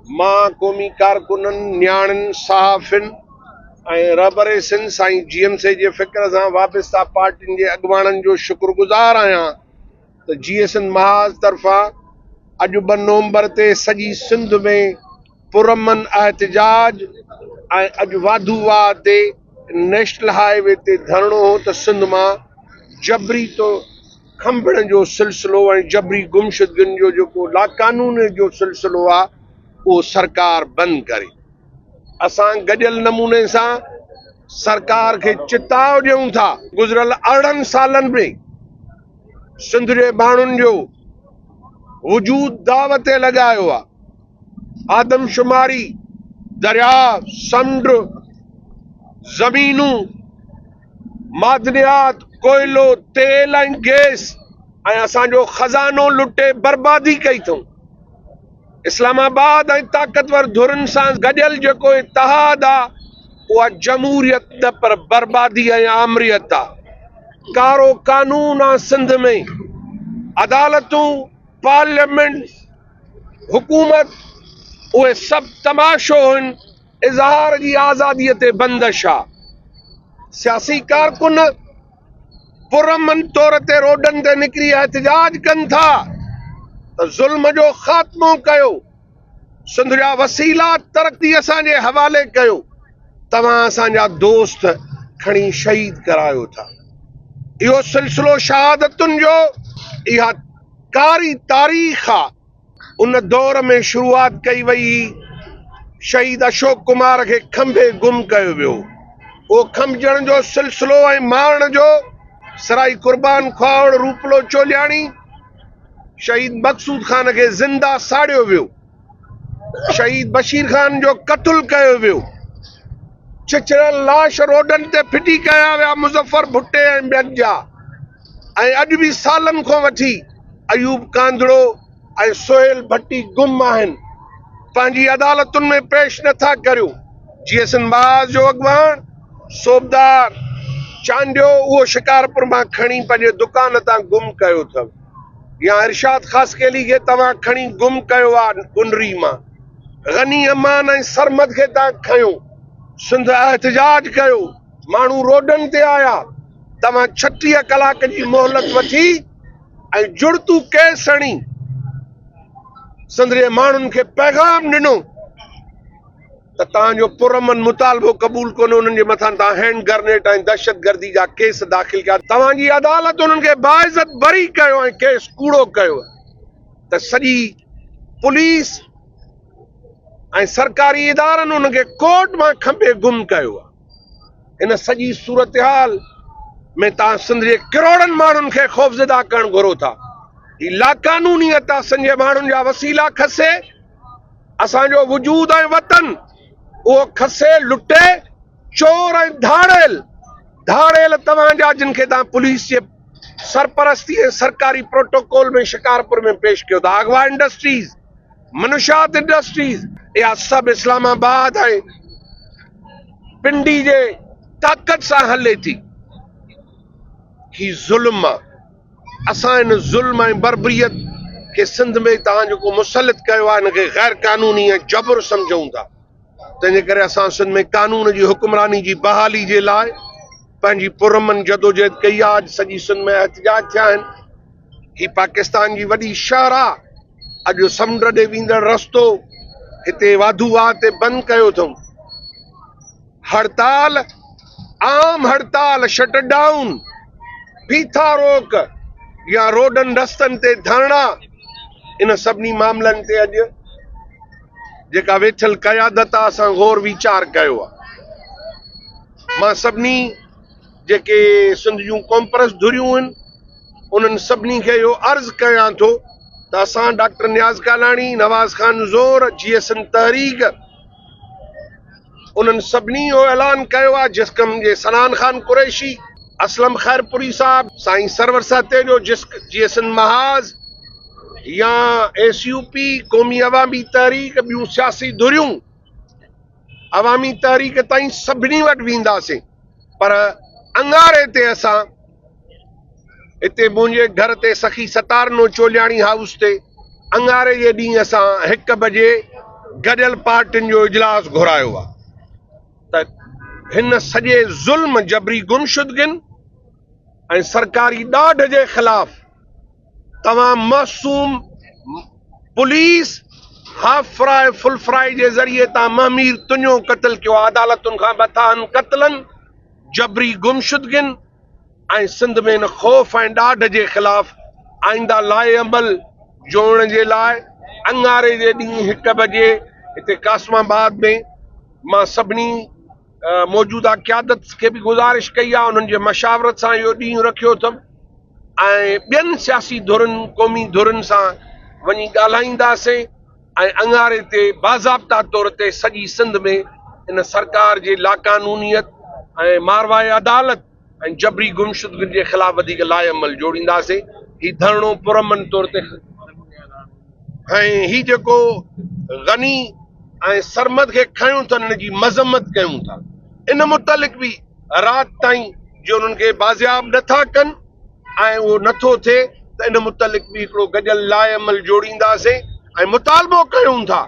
मां क़ौमी कारकुननि न्याणियुनि सहाफ़िन ऐं रबर सिंध साईं GMC जे फ़िक्र सां वाबस्ता पार्टियुनि जे अॻुवाणनि जो शुक्रगुज़ार आहियां त GSN महाज तरफ़ां अॼु 2 नवंबर ते सॼी सिंध में पुरअमन एहतजाज ऐं अॼु वाधूवा ते नेशनल हाईवे ते धरणो हो त सिंध मां जबरी तो खंभण जो सिलसिलो ऐं जबरी गुमशुदगियुनि जो जेको लाक़ानूनी जो सिलसिलो आहे उहो सरकार बंदि करे। असां गॾियल नमूने सां सरकार खे चिताव ॾियूं था। गुज़िरियल 18 सालनि में सिंध जे माण्हुनि जो वजूद दाव ते लॻायो आहे। आदमशुमारी, दरिया, समुंड, ज़मीनूं, मादनियात, कोयलो, तेल ऐं गैस ऐं असांजो खज़ानो लुटे बर्बादी कई अथऊं। इस्लामाबाद ऐं ताक़तवर धुरनि सां गॾियल जेको इतिहाद आहे उहा जमहूरियत न पर बर्बादी ऐं आमरियत आहे। कारो कानून आहे सिंध में, अदालतूं, पार्लियामेंट, हुकूमत, उहे सभु तमाशो आहिनि। इज़हार जी आज़ादीअ ते बंदिश आहे। सियासी कारकुन पुरअमन तौर ते रोडनि ते निकिरी एहतजाज कनि था त ज़ुल्म जो ख़ात्मो कयो, सिंध जा वसीला तरक़ी असांजे हवाले कयो। तव्हां असांजा दोस्त खणी शहीद करायो था। इहो सिलसिलो शहादतुनि जो इहा कारी तारीख़ आहे। उन दौर में शुरूआत कई वई, शहीद अशोक कुमार खे खंभे गुम कयो वियो। उहो खंभजण जो सिलसिलो ऐं मारण जो सराई कुर्बान ख्वाड़ रूपलो चोलियाणी, शहीद मक़सूद खान खे ज़िंदा साड़ियो वियो। शहीद बशीर खान जो क़त्ल कयो वियो। चिचरल लाश रोडनि ते फिटी कया विया मुज़फ़र भुट्टे ऐं ॿियनि जा। ऐं अॼु बि सालनि खां वठी अयूब कांदड़ो ऐं सोहेल भट्टी गुम आहिनि, पंहिंजी अदालतुनि में पेश नथा करियो। GSN महाज जो अॻुवाण सोबदार चांडियो उहो शिकारपुर मां खणी पंहिंजे दुकान तां गुम कयो अथव। या इरशाद ख़ासकेली खे तव्हां खणी गुम कयो आहे गुंडरी मां। गनी अमान ऐं सरमद खे तव्हां खयो। सिंध एहतजाज कयो, माण्हू रोडनि ते आया। तव्हां 36 कलाक जी मोहलत वठी ऐं जुड़तू केस हणी सिंध जे माण्हुनि खे पैगाम ॾिनो त तव्हांजो पुरअमन मुतालबो क़बूल कोन्हे। उन्हनि जे मथां तव्हां हैंड ग्रेनेड ऐं दहशतगर्दी जा केस दाख़िल कया। तव्हांजी अदालत उन्हनि खे बाइज़त बरी कयो ऐं केस कूड़ो कयो त सॼी पुलिस ऐं सरकारी इदारनि उनखे कोर्ट मां खंभे गुम कयो आहे। इन सॼी सूरतहाल में तव्हां सिंध जे करोड़नि माण्हुनि खे ख़ौफ़ज़दा करणु घुरो था। ही लाक़ानूनियत आहे। सिंध जे माण्हुनि जा वसीला खसे, असांजो वजूद ऐं वतन उहो खसे, लुटे, चोर ऐं धाड़ेल तव्हांजा जिन खे तव्हां पुलिस जे सरपरस्ती ऐं सरकारी प्रोटोकॉल में शिकारपुर में पेश कयो था। अगवा इंडस्ट्रीज़, मनुशात इंडस्ट्रीज़, इहा सभु इस्लामाबाद ऐं पिंडी जे ताक़त सां हले थी। ही ज़ुल्म आहे। असां इन ज़ुल्म ऐं बर्बरियत खे सिंध में तव्हां जेको मुसलत कयो आहे इनखे गैर कानूनी ऐं जबर सम्झूं था। तंहिंजे करे असां सिंध में कानून जी हुक्मरानी जी बहाली जे लाइ पंहिंजी पुरअमन जदोजहद कई आहे। अॼु सॼी सिंध में एहतजाज थिया आहिनि। ही पाकिस्तान जी वॾी शहर आहे। अॼु समुंड ॾे वेंदड़ रस्तो हिते वाधूवा ते बंदि कयो अथऊं। हड़ताल, आम हड़ताल, शटडाउन, बीठा रोक या रोडनि रस्तनि ते धरना, इन सभिनी मामलनि ते अॼु जेका वेठल क़यादत आहे असां गौर वीचार कयो आहे। मां सभिनी जेके सिंध जूं कॉन्फ्रेंस धुरियूं आहिनि उन्हनि सभिनी खे इहो अर्ज़ु कयां थो त असां डॉक्टर नियाज़ कालाणी, नवाज़ खान ज़ोर, GSN तहरीक, उन्हनि सभिनी इहो ऐलान कयो आहे। जिस्कम जे सनान खान कुरैशी, असलम खैरपुरी साहब, साईं सरवर साते जो GSN महाज या SUP, क़ौमी अवामी तहरीक, ॿियूं सियासी धुरियूं अवामी तहरीक ताईं सभिनी वटि वेंदासीं। पर अंगारे ते असां हिते मुंहिंजे घर ते सखी सतारनो चोलियाणी हाउस ते अंगारे जे ॾींहुं असां 1 बजे गॾियल पार्टियुनि जो इजलास घुरायो आहे त हिन सॼे ज़ुल्म जबरी गुमशुदगिन ऐं सरकारी ॾाढ जे ख़िलाफ़ तव्हां मासूम police half fry full fry जे ज़रिए तां महमीर तुंहिंजो क़त्ल कयो आहे। अदालतुनि खां मथां क़त्लनि जबरी गुमशुदगिन ऐं सिंध में इन ख़ौफ़ ऐं ॾाढ जे ख़िलाफ़ आईंदा लाइ अमल जोड़ण जे लाइ अंगारे जे ॾींहुं 1 बजे हिते कासमाबाद में मां सभिनी मौजूदा क़यादत खे बि गुज़ारिश कई आहे, उन्हनि जे मशावरत सां इहो ॾींहुं रखियो अथमि ऐं ॿियनि सियासी धुरनि क़ौमी धुरनि सां वञी ॻाल्हाईंदासीं ऐं अंगारे ते बाज़ाब्ता तौर ते सॼी सिंध में इन सरकार जे लाक़ानूनियत ऐं मारवाए अदालत ऐं जबरी गुमशुदगिन जे ख़िलाफ़ वधीक लाइ अमल जोड़ींदासीं। ही धरणो पुरअमन तौर ते ऐं ही जेको गनी ऐं सरमद खे खयूं था हिन जी मज़म्मत कयूं था, इन मुतलिक़ बि राति ताईं जो उन्हनि खे बाज़ियाब नथा कनि ऐं उहो नथो थिए त इन मुतलिक़ बि हिकिड़ो गॾियल लाइ अमल जोड़ींदासीं ऐं मुतालबो कयूं था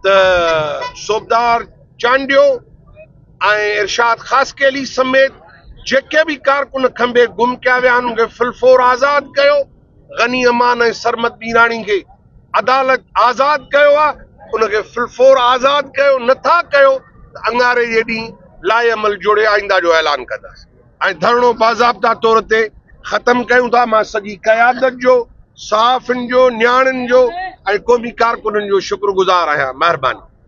त सोबदार चांडियो ऐं इरशाद ख़ासकेली समेत जेके बि कारकुन खंबे गुम कया विया आहिनि उनखे फिलफोर आज़ादु कयो। गनी अमान ऐं सरमद मीराणी खे अदालत आज़ादु कयो आहे, उनखे फिलफोर आज़ादु कयो, नथा कयो त अंगारे जे ॾींहुं लाइ अमल जोड़े आईंदा जो ऐलान कंदासीं ऐं धरणो बाज़ाब्ता तौर ते ख़तमु कयूं था। मां सॼी क़यादत जो, सहाफ़ियुनि जो, नियाणियुनि जो ऐं क़ौमी कारकुननि जो शुक्रगुज़ार आहियां। महिरबानी।